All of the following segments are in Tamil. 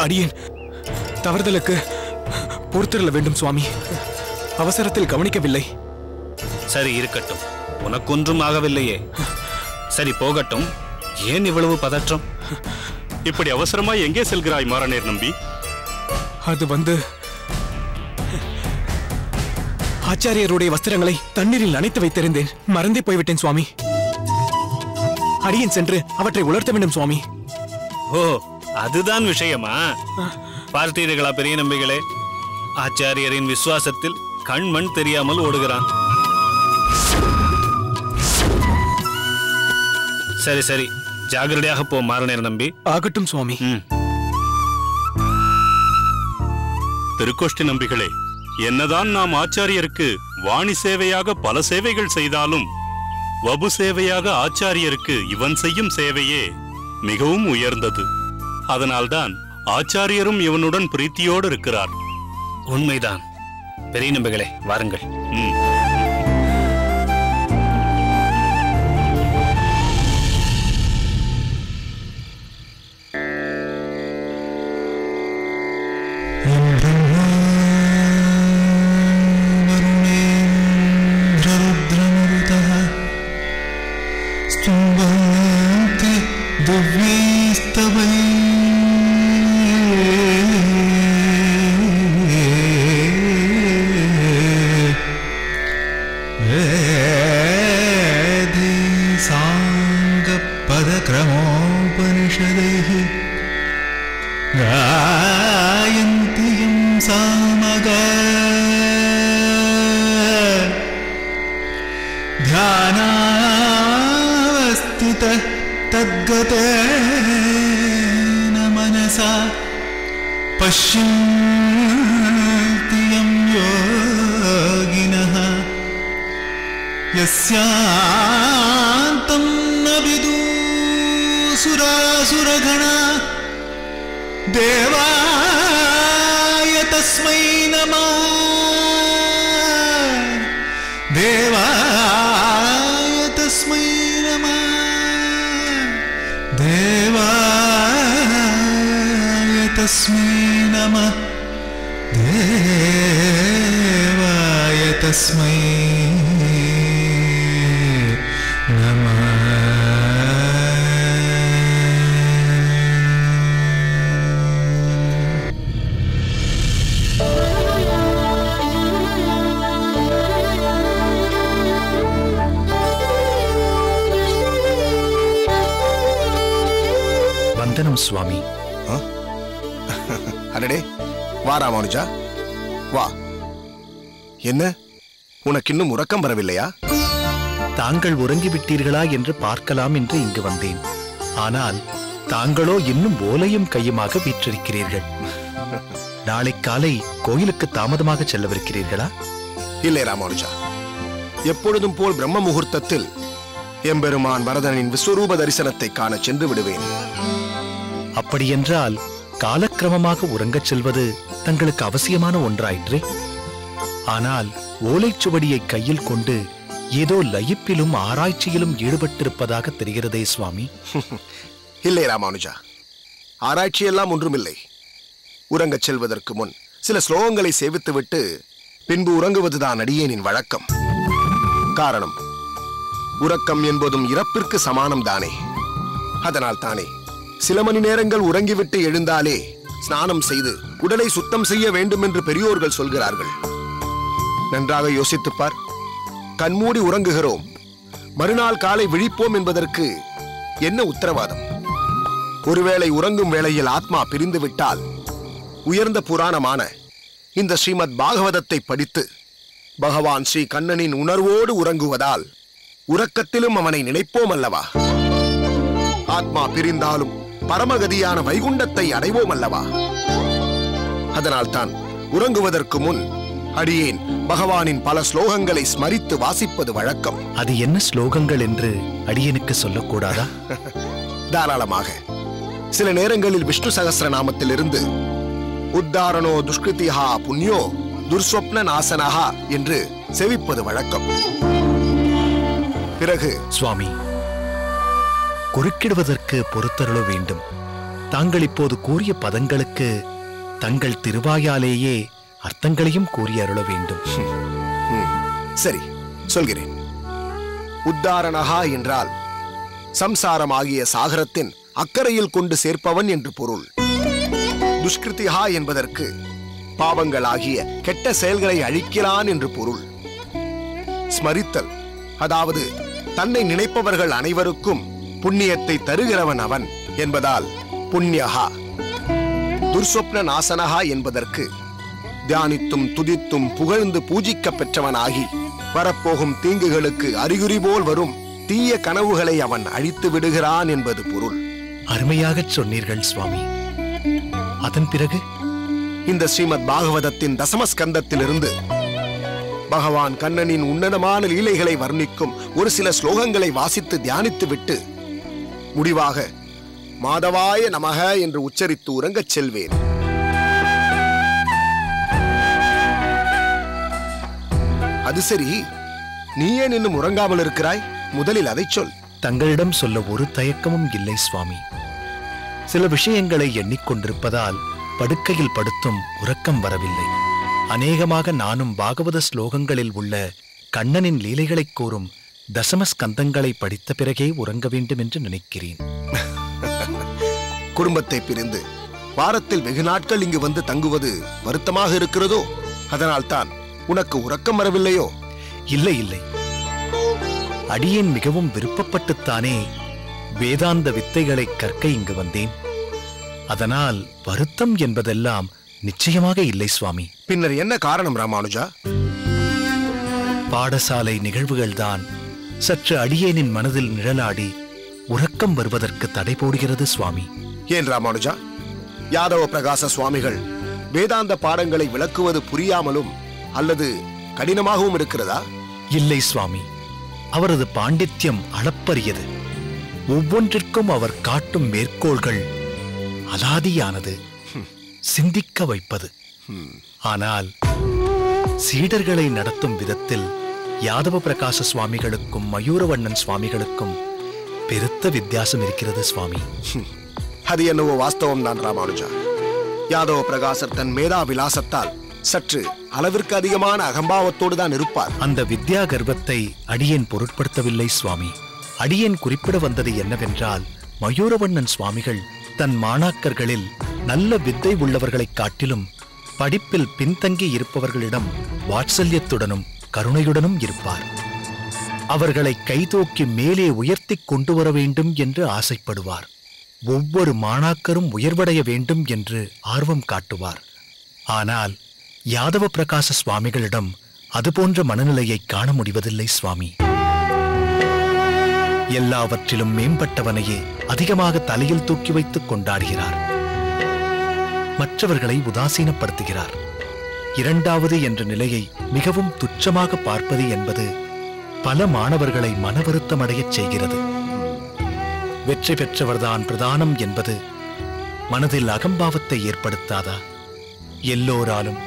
அடியேன் தவறுதலுக்கு பொறுத்திருள வேண்டும் சுவாமி. அவசரத்தில் கவனிக்கவில்லை. சரி, இருக்கட்டும். உனக்கொன்றும் ஆகவில்லையே. சரி, போகட்டும். ஏன் இவ்வளவு பதற்றம்? இப்படி அவசரமா எங்கே செல்கிறாய் மாறநேர் நம்பி? அது ஆச்சாரியருடைய வஸ்திரங்களை தண்ணீரில் நனைத்து வைத்திருந்தேன். மறந்தே போய்விட்டேன் சுவாமி. அடியேன் சென்று அவற்றை உலர்த்த வேண்டும் சுவாமி. ஓ, அதுதான் விஷயமா? பார்த்தீர்களா பெரிய நம்பிகளே, ஆச்சாரியரின் விசுவாசத்தில் கண்மண் தெரியாமல் ஓடுகிறான். சரி சரி, ஜாகிரதையாக போ மாறநேர் நம்பி. ஆகட்டும் சுவாமி. திருக்கோஷ்டி நம்பிகளே, என்னதான் நாம் ஆச்சாரியருக்கு வாணி சேவையாக பல சேவைகள் செய்தாலும் வபு சேவையாக ஆச்சாரியருக்கு இவன் செய்யும் சேவையே மிகவும் உயர்ந்தது. அதனால்தான் ஆச்சாரியரும் இவனுடன் பிரீத்தியோடு இருக்கிறார். உண்மைதான் பெரிய நம்பிகளே, வாருங்கள். तद्गतेन मनसा पश्यन्ति यं योगिनः यस्यान्तं न विदुसुरासुरगणा देवाय तस्मै नमः देवाय तस्मै नमः देवाय तस्मै नमः देवाय तस्मै नमः। वंदनम स्वामी। அடடே, வா ராமானுஜா வா. என்ன, உனக்கு இன்னும் உறக்கம் வரவில்லையா? தாங்கள் உறங்கிவிட்டீர்களா என்று பார்க்கலாம் என்று இங்கு வந்தேன். ஆனால் தாங்களோ இன்னும் ஓலையும் கையுமாக வீற்றிருக்கிறீர்கள். நாளை காலை கோயிலுக்கு தாமதமாக செல்லவிருக்கிறீர்களா? இல்லை ராமானுஜா, எப்பொழுதும் போல் பிரம்ம முகூர்த்தத்தில் எம்பெருமான் வரதனின் விஸ்வரூப தரிசனத்தை காண சென்று விடுவேன். அப்படியென்றால் காலக்கிரமமாக உறங்கச் செல்வது தங்களுக்கு அவசியமான ஒன்றாயிற்றே. ஆனால் ஓலைச்சுவடியை கையில் கொண்டு ஏதோ லயிப்பிலும் ஆராய்ச்சியிலும் ஈடுபட்டிருப்பதாக தெரிகிறதே சுவாமி. இல்லை ராமானுஜா, ஆராய்ச்சியெல்லாம் ஒன்றுமில்லை. உறங்கச் செல்வதற்கு முன் சில ஸ்லோகங்களை சேவித்துவிட்டு பின்பு உறங்குவதுதான் அடியேனின் வழக்கம். காரணம், உறக்கம் என்பதும் இறப்பிற்கு சமானம் தானே. அதனால் தானே சில மணி நேரங்கள் உறங்கிவிட்டு எழுந்தாலே ஸ்நானம் செய்து உடலை சுத்தம் செய்ய வேண்டும் என்று பெரியோர்கள் சொல்கிறார்கள். நன்றாக யோசித்துப்பார். கண்மூடி உறங்குகிறோம், மறுநாள் காலை விழிப்போம் என்பதற்கு என்ன உத்தரவாதம்? ஒருவேளை உறங்கும் வேளையில் ஆத்மா பிரிந்து விட்டால் உயர்ந்த புராணமான இந்த ஸ்ரீமத் பாகவதத்தை படித்து பகவான் ஸ்ரீ கண்ணனின் உணர்வோடு உறங்குவதால் உறக்கத்திலும் அவனை நினைப்போம் அல்லவா? ஆத்மா பிரிந்தாலும் பரமகதியான வைகுண்டத்தை அடைவோம் அல்லவா? அதனால்தான் உறங்குவதற்கு முன் அடியேன் பகவானின் பல ஸ்லோகங்களை ஸ்மரித்து வாசிப்பது வழக்கம். அது என்ன ஸ்லோகங்கள் என்று அடியேனுக்கு சொல்லக்கூடாதா? தாராளமாக. சில நேரங்களில் விஷ்ணு சகஸ்ரநாமத்திலிருந்து உத்தாரணோ துஷ்கிருதிஹா புண்ணியோ துர்ஸ்வப்ன நாசனஹா என்று செவிப்பது வழக்கம். பிறகு சுவாமி, குறுக்கிடுவதற்கு பொறுத்தருள வேண்டும். தாங்கள் இப்போது கூறிய பதங்களுக்கு தங்கள் திருவாயாலேயே அர்த்தங்களையும் கூறி அருள வேண்டும். சரி, சொல்கிறேன். உத்தாரணஹா என்றால் சம்சாரமாகிய சாகரத்தின் அக்கறையில் கொண்டு சேர்ப்பவன் என்று பொருள். துஷ்கிருதிஹா என்பதற்கு பாவங்களாகிய கெட்ட செயல்களை அழிக்கிறான் என்று பொருள். ஸ்மரித்தல், அதாவது தன்னை நினைப்பவர்கள் அனைவருக்கும் புண்ணியத்தை தருகிறவன் அவன் என்பதால் புண்ணியஹா. துர்சொப்ன நாசனஹா என்பதற்கு தியானித்தும் துதித்தும் புகழ்ந்து பூஜிக்க பெற்றவனாகி வரப்போகும் தீங்குகளுக்கு அறிகுறி போல் வரும் தீய கனவுகளை அவன் அழித்து விடுகிறான் என்பது பொருள். அருமையாகச் சொன்னீர்கள் சுவாமி. அதன் பிறகு இந்த ஸ்ரீமத் பாகவதத்தின் தசமஸ்கந்தத்திலிருந்து பகவான் கண்ணனின் உன்னதமான லீலைகளை வர்ணிக்கும் ஒரு சில ஸ்லோகங்களை வாசித்து தியானித்து விட்டு முடிவாக மாதவாய நமக என்று உச்சரித்து உறங்கச் செல்வேன். அது சரி, நீ ஏன் இன்னும் உறங்காமல் இருக்கிறாய்? முதலில் அதை சொல். தங்களிடம் சொல்ல ஒரு தயக்கமும் இல்லை சுவாமி. சில விஷயங்களை எண்ணிக்கொண்டிருப்பதால் படுக்கையில் படுத்தும் உறக்கம் வரவில்லை. அநேகமாக நானும் பாகவத ஸ்லோகங்களில் உள்ள கண்ணனின் லீலைகளை கூறும் தசமஸ்கந்தங்களை படித்த பிறகே உறங்க வேண்டும் என்று நினைக்கிறேன். குடும்பத்தை பிரிந்து வாரத்தில் வெகு நாட்கள் இங்கு வந்து தங்குவது வருத்தமாக இருக்கிறதோ? அதனால்தான் உனக்கு உறக்கம் வரவில்லையோ? இல்லை இல்லை, அடியேன் மிகவும் விருப்பப்பட்டுத்தானே வேதாந்த வித்தைகளை கற்க இங்கு வந்தேன். அதனால் வருத்தம் என்பதெல்லாம் நிச்சயமாக இல்லை சுவாமி. பின்னர் என்ன காரணம் ராமானுஜா? பாடசாலை நிகழ்வுகள்தான் சற்று அடியேனின் மனதில் நிழலாடி உறக்கம் வருவதற்கு தடை போடுகிறது சுவாமி. ஏன் ராமானுஜா? யாதவ பிரகாச சுவாமிகள் வேதாந்த பாடங்களை விளக்குவது புரியாமலும் அல்லது கடினமாகவும் இருக்கிறதா? இல்லை சுவாமி, அவரது பாண்டித்யம் அளப்பரியது. ஒவ்வொன்றிற்கும் அவர் காட்டும் மேற்கோள்கள் அலாதியானது, சிந்திக்க வைப்பது. ஆனால் சீடர்களை நடத்தும் விதத்தில் யாதவ பிரகாச சுவாமிகளுக்கும் மயூரவண்ணன் சுவாமிகளுக்கும் பெருத்த வித்தியாசம் இருக்கிறது சுவாமி. அது என்னவோ வாஸ்தவம் தான் ராமானுஜா. யாதவ பிரகாசர் தன் மேதா விலாசத்தால் சற்று அளவிற்கு அதிகமான அகம்பாவத்தோடு தான் இருப்பார். அந்த வித்யா கர்வத்தை அடியேன் பொருட்படுத்தவில்லை சுவாமி. அடியேன் குறிப்பிட வந்தது என்னவென்றால், மயூரவண்ணன் சுவாமிகள் தன் மாணாக்கர்களில் நல்ல வித்தை உள்ளவர்களைக் காட்டிலும் படிப்பில் பின்தங்கி இருப்பவர்களிடம் வாத்சல்யத்துடனும் கருணையுடனும் இருப்பார். அவர்களை கைதூக்கி மேலே உயர்த்தி கொண்டு வர வேண்டும் என்று ஆசைப்படுவார். ஒவ்வொரு மாணாக்கரும் உயர்வடைய வேண்டும் என்று ஆர்வம் காட்டுவார். ஆனால் யாதவ பிரகாச சுவாமிகளிடம் அதுபோன்ற மனநிலையை காண முடிவதில்லை சுவாமி. எல்லாவற்றிலும் மேம்பட்டவனையே அதிகமாக தலையில் தூக்கி வைத்துக் கொண்டாடுகிறார். மற்றவர்களை உதாசீனப்படுத்துகிறார். இரண்டாவது என்ற நிலையை மிகவும் துச்சமாக பார்ப்பது என்பது பல மாணவர்களை மனவருத்தமடையச் செய்கிறது. வெற்றி பெற்றவர்தான் பிரதானம் என்பது மனதில் அகம்பாவத்தை ஏற்படுத்தாதா? எல்லோராலும்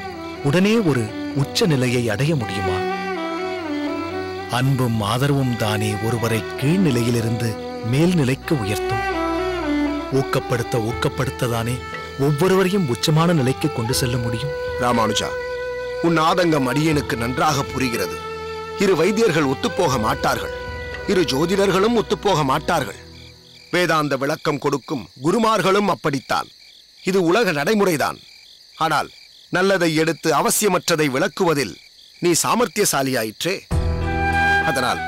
உடனே ஒரு உச்ச நிலையை அடைய முடியுமா? அன்பும் ஆதரவும் தானே ஒருவரை கீழ்நிலையிலிருந்து மேல்நிலைக்கு உயர்த்தும். ஊக்கப்படுத்ததானே ஒவ்வொருவரையும் உச்சமான நிலைக்கு கொண்டு செல்ல முடியும். ராமானுஜா, உன் ஆதங்கம் அடியேனுக்கு நன்றாக புரிகிறது. இரு வைத்தியர்கள் ஒத்துப்போக மாட்டார்கள், இரு ஜோதிடர்களும் ஒத்துப்போக மாட்டார்கள். வேதாந்த விளக்கம் கொடுக்கும் குருமார்களும் அப்படித்தான். இது உலக நடைமுறைதான். ஆனால் நல்லதை எடுத்து அவசியமற்றதை விளக்குவதில் நீ சாமர்த்தியசாலியாயிற்றே. அதனால்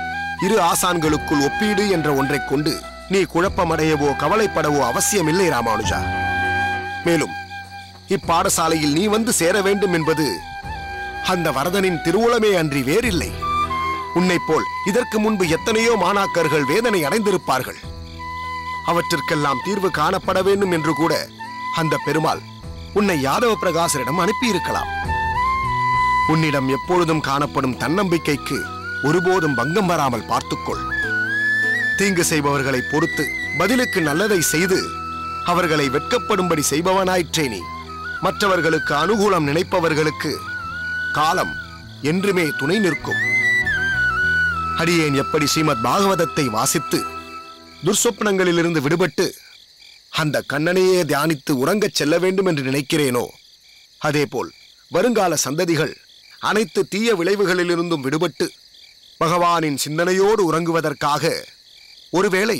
இரு ஆசான்களுக்குள் ஒப்பீடு என்ற ஒன்றைக் கொண்டு நீ குழப்பமடையவோ கவலைப்படவோ அவசியமில்லை ராமானுஜா. மேலும் இப்பாடசாலையில் நீ வந்து சேர வேண்டும் என்பது அந்த வரதனின் திருவுளமே அன்றி வேறில்லை. உன்னைப் போல் இதற்கு முன்பு எத்தனையோ மாணாக்கர்கள் வேதனை அடைந்திருப்பார்கள். அவற்றிற்கெல்லாம் தீர்வு காணப்பட வேண்டும் என்று கூட அந்த பெருமாள் உன்னை யாதவ பிரகாசரிடம் அனுப்பியிருக்கலாம். உன்னிடம் எப்பொழுதும் காணப்படும் தன்னம்பிக்கைக்கு ஒருபோதும் பங்கம் வராமல் பார்த்துக்கொள். தீங்கு செய்பவர்களை பொறுத்து பதிலுக்கு நல்லதை செய்து அவர்களை வெட்கப்படும்படி செய்பவனாயிற்றே நீ. மற்றவர்களுக்கு அனுகூலம் நினைப்பவர்களுக்கு காலம் என்றுமே துணை நிற்கும். அடியேன் எப்படி ஸ்ரீமத் பாகவதத்தை வாசித்து துர்சொப்னங்களிலிருந்து விடுபட்டு அந்த கண்ணனையே தியானித்து உறங்கச் செல்ல வேண்டும் என்று நினைக்கிறேனோ, அதேபோல் வருங்கால சந்ததிகள் அனைத்து தீய விளைவுகளிலிருந்தும் விடுபட்டு பகவானின் சிந்தனையோடு உறங்குவதற்காக ஒருவேளை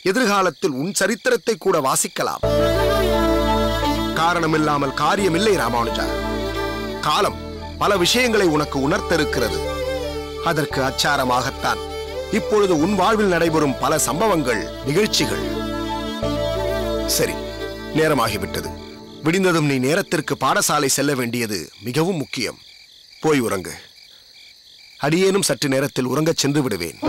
எதிர்காலத்தில் உன் சரித்திரத்தை கூட வாசிக்கலாம். காரணமில்லாமல் காரியமில்லை ராமானுஜா. காலம் பல விஷயங்களை உனக்கு உணர்த்திருக்கிறது. அதற்கு அச்சாரமாகத்தான் இப்பொழுது உன் வாழ்வில் நடைபெறும் பல சம்பவங்கள், நிகழ்ச்சிகள். சரி, நேரமாகிவிட்டது. விடிந்ததும் நீ நேரத்திற்கு பாடசாலை செல்ல வேண்டியது மிகவும் முக்கியம். போய் உறங்கு. அடியேனும் சற்று நேரத்தில் உறங்கச் சென்று விடுவேன்.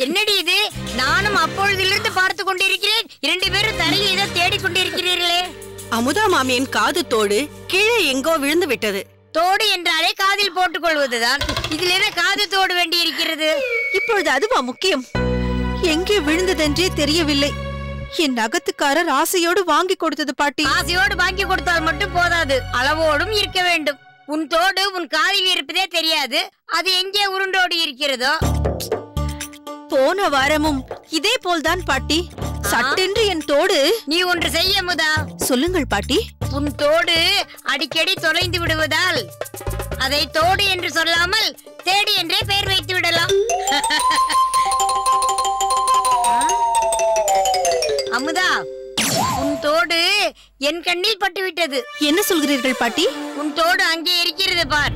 என்னடி இது? நானும் அப்பொழுதிலிருந்து பார்த்து கொண்டிருக்கிறேன். 2 பேரும் தரையில் ஏதோ தேடிக் கொண்டிருக்கிறீர்களே. அமுதா மாமியின் காது தோடு கீழே எங்கோ விழுந்து விட்டது. தோடு என்றாலே காதில் போட்டுக் கொள்வதுதான். இதில் என்ன காது தோடு வேண்டி இருக்கிறது? இப்பொழுது அதுவா முக்கியம்? எங்கே விழுந்ததென்றே தெரியவில்லை. என் நகத்துக்காரர் ஆசையோடு வாங்கி கொடுத்தது பாட்டி. ஆசையோடு வாங்கி கொடுத்தால் மட்டும் போதாது, அளவோடும் இருக்க வேண்டும். உன் தோடு உன் காதில் இருப்பதே தெரியாது, அது எங்கே உருண்டோடு இருக்கிறதோ. போன வாரமும் இதே போல்தான் பாட்டி. சட்டென்று என் தோடு. நீ ஒன்று செய்ய முதா. சொல்லுங்கள் பாட்டி. உன் தோடு அடிக்கடி தொலைந்து விடுவதால் அதை தோடு என்று சொல்லாமல் தேடி என்றே பெயர் வைத்து விடலாம். அமுதா, உன் தோடு என் கண்ணில் பட்டுவிட்டது. என்ன சொல்கிறீர்கள் பாட்டி? உன் தோடு அங்கே இருக்கிறது பார்.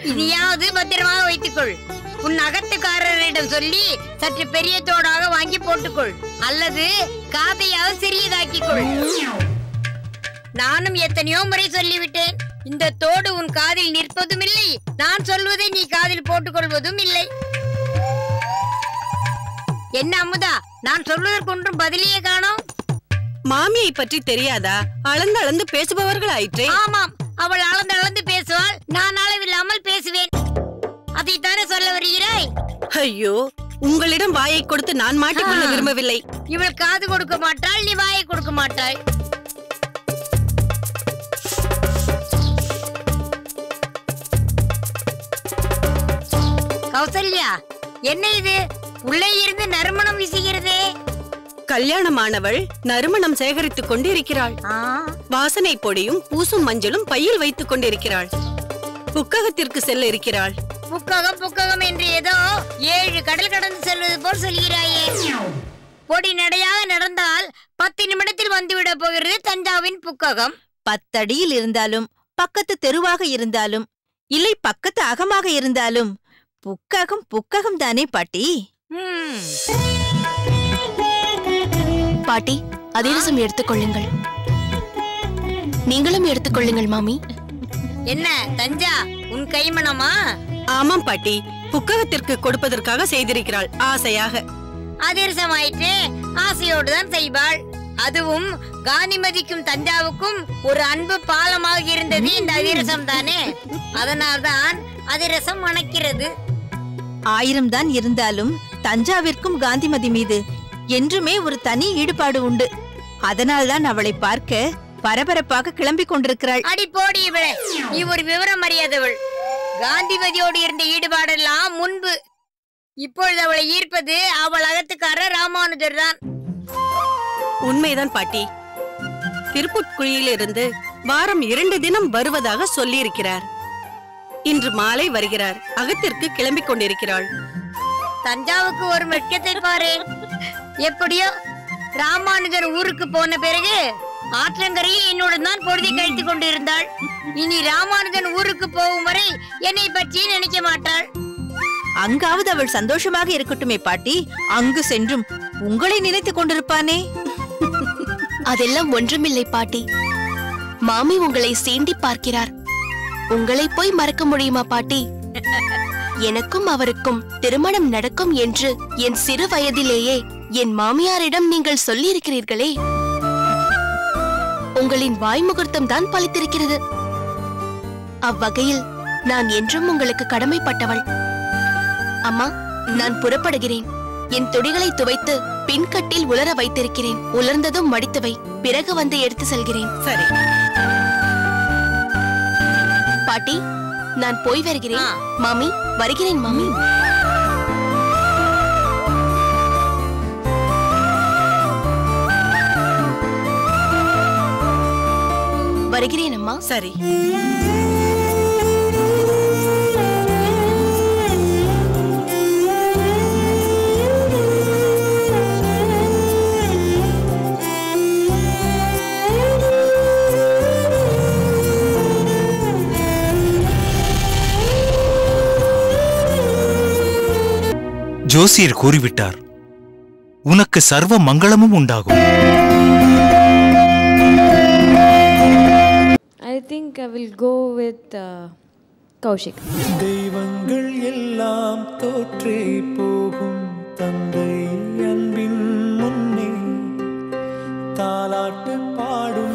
இதையாவது பத்திரமாக வைத்துக்கொள். உன் அகத்துக்காரரிடம் சொல்லி சற்று பெரிய தோடாக வாங்கி போட்டுக்கொள், அல்லது காதையாவது சிறியதாக்கிக்கொள். நானும் எத்தனையோ முறை சொல்லிவிட்டேன். இந்த தோடு உன் காதில் நிற்பதும் இல்லை, நான் சொல்வதை நீ காதில் போட்டுக் கொள்வதும் இல்லை. என்ன அமுதா, நான் சொல்வதற்கு ஒன்றும் பதிலையே காணோம். மாமியை பற்றி தெரியாதா? அளந்து அளந்து பேசுபவர்கள் ஆயிற்றே. ஆமாம், அவள் அளந்து அளந்து பேசுவாள், நான் அளவில்லாமல் பேசுவேன். அதைத்தானே சொல்ல வருகிறாய்? ஐயோ, உங்களிடம் வாயை கொடுத்து நான் மாட்டிக்கொள்ள விரும்பவில்லை. இவள் காது கொடுக்க மாட்டாள், நீ வாயை கொடுக்க மாட்டாள். கௌசல்யா, என்ன இது? உள்ளே இருந்து நறுமணம் வீசுகிறதே. கல்யாணமானவள் நறுமணம் சேகரித்துக் கொண்டிருக்கிறாள். வாசனை பொடியும் பூசும் மஞ்சளும் பையில் வைத்துக் கொண்டிருக்கிறாள். புக்ககத்திற்கு செல்ல இருக்கிறாள். புக்ககம் புக்ககம் என்று ஏதோ 7 கடல் கடந்து செல்வது போல் சொல்கிறாயே. பொடி நடையாக நடந்தால் 10 நிமிடத்தில் வந்துவிட போகிறது தஞ்சாவின் புக்ககம். 10 அடியில் இருந்தாலும், பக்கத்து தெருவாக இருந்தாலும், இல்லை பக்கத்து அகமாக இருந்தாலும் புக்ககம் புக்ககம் தானே பாட்டி. பாட்டி, அதிரசம் எடுத்துக்கொள்ளுங்கள். நீங்களும் எடுத்துக்கொள்ளுங்கள் மாமி. என்ன தஞ்சா, உன் கைமணமா? ஆமாம் பாட்டி, புக்ககத்திற்கு கொடுப்பதற்காக செய்திருக்கிறாள் ஆசையாக. அதிரசமாயிற்று, ஆசையோடு தான் செய்வாள். அதுவும் காந்திமதிக்கும் தஞ்சாவுக்கும் ஒரு அன்பு பாலமாக இருந்தது இந்த அதிரசம் தானே. அதனால்தான் அதிரசம் மணக்கிறது. 1000 தான் இருந்தாலும் தஞ்சாவிற்கும் காந்திமதி மீது என்றுமே ஒரு தனி ஈடுபாடு உண்டு. அதனால்தான் அவளை பார்க்க பரபரப்பாக கிளம்பிக் கொண்டிருக்கிறாள். அடி போடி இவளே, நீ ஒரு விவரம் அறியாதவள். காந்திமதியோடு இருந்த ஈடுபாடெல்லாம் முன்பு. இப்பொழுது அவளை ஈர்ப்பது அவள் அகத்துக்காரர் ராமானுஜர் தான். உண்மைதான் பாட்டி. திருப்புட்குழியிலிருந்து வாரம் 2 தினம் வருவதாக சொல்லி இருக்கிறார். இன்று மாலை வருகிறார். அகத்திற்கு கிளம்பிக் கொண்டிருக்கிறாள். தஞ்சாவுக்கு ஒரு மெட்கத்தை பாரு. எப்படியோ ராமானுஜர் ஊருக்கு போன பிறகு ஆற்றங்கரையில் என்னுடன் தான் பொழுதை கழித்துக் கொண்டிருந்தாள். இனி ராமானுஜன் ஊருக்கு போகும் வரை என்னை பற்றி நினைக்க மாட்டாள். அங்காவது அவள் சந்தோஷமாக இருக்கட்டுமே பாட்டி. அங்கு சென்றும் உங்களை நினைத்துக் கொண்டிருப்பானே. அதெல்லாம் ஒன்றுமில்லை பாட்டி. மாமி உங்களை சீண்டி பார்க்கிறார். உங்களை போய் மறக்க முடியுமா பாட்டி? எனக்கும் அவருக்கும் திருமணம் நடக்கும் என்று என் சிறு வயதிலேயே என் மாமியாரிடம் நீங்கள் சொல்லி இருக்கிறீர்களே. உங்களின் வாய்முகூர்த்தம் தான் பலித்திருக்கிறது. அவ்வகையில் நான் என்றும் உங்களுக்கு கடமைப்பட்டவள். அம்மா, நான் புறப்படுகிறேன். என் துணிகளை துவைத்து பின்கட்டில் உலர வைத்திருக்கிறேன். உலர்ந்ததும் மடித்துவை, பிறகு வந்து எடுத்து செல்கிறேன். சரி பாட்டி, நான் போய் வருகிறேன். மாமி, வருகிறேன் மாமி. வருகிறேன் அம்மா. சரி. ஜோசியர் கூறிவிட்டார், உனக்கு சர்வ மங்களமும் உண்டாகும். I think I will go with Kaushik. தெய்வங்கள் எல்லாம் தோற்றே போகும் தந்தை அன்பின் முன்னே தாலாட்டு பாடும்